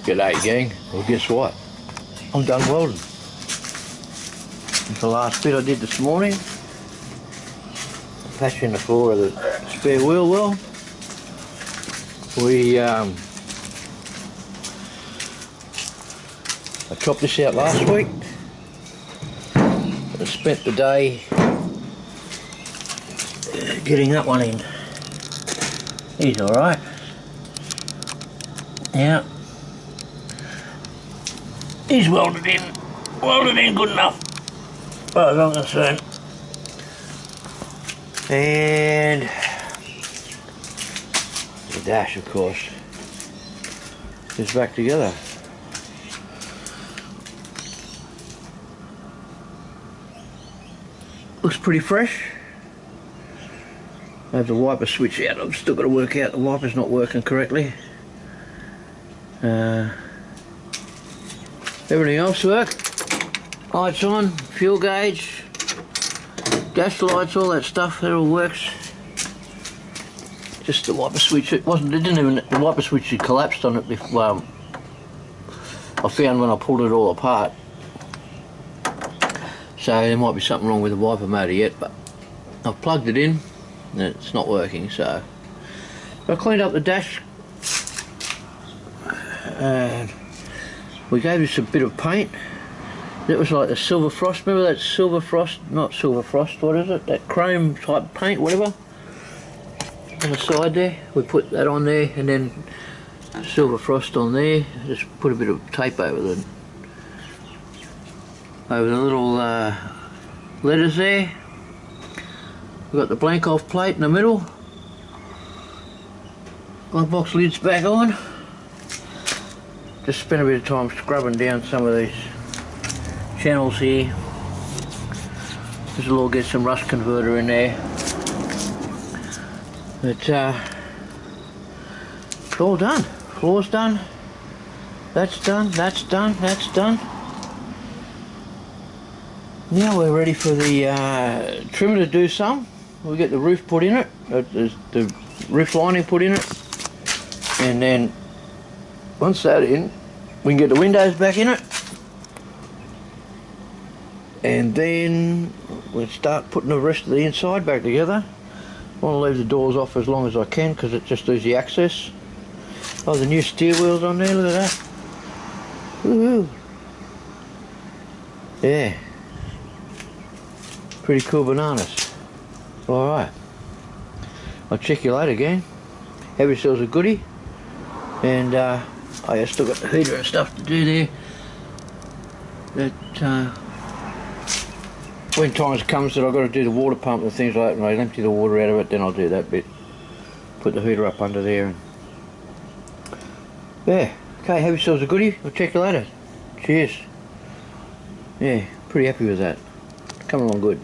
G'day gang, well guess what? I'm done welding. It's the last bit I did this morning. Patching the floor of the spare wheel well. I chopped this out last week. I spent the day getting that one in. He's alright. Yeah. He's welded in good enough, as far as I'm concerned. And the dash, of course, is back together. Looks pretty fresh. I have the wiper switch out. I've still got to work out the wiper's not working correctly. Everything else works. Lights on, fuel gauge, gas lights, all that stuff. That all works. Just the wiper switch. The wiper switch had collapsed on it before. I found when I pulled it all apart. So there might be something wrong with the wiper motor yet, but I've plugged it in and it's not working. So I cleaned up the dash. And we gave this a bit of paint. It was like the silver frost. Remember that silver frost? Not silver frost, what is it? That chrome type paint, whatever. On the side there. We put that on there and then silver frost on there. Just put a bit of tape over the little letters there. We've got the blank off plate in the middle. Glove box lid's back on. Just spent a bit of time scrubbing down some of these channels here. This will all get some rust converter in there. But it's all done. Floor's done. That's done. That's done. That's done. Now we're ready for the trimmer to do some. We'll get the roof put in it. The roof lining put in it. And then once that's in, we can get the windows back in it, and then we'll start putting the rest of the inside back together. I want to leave the doors off as long as I can because it just easy access. Oh, the new steer wheels on there, look at that. Woohoo! Yeah. Pretty cool bananas. Alright. I'll check you later, gang. Have yourselves a goodie. And I still got the heater and stuff to do there. That when times comes that I've got to do the water pump and things like that, and I empty the water out of it, then I'll do that bit. Put the heater up under there. And yeah, okay, have yourselves a goodie. I'll check you later. Cheers. Yeah, pretty happy with that. Coming along good.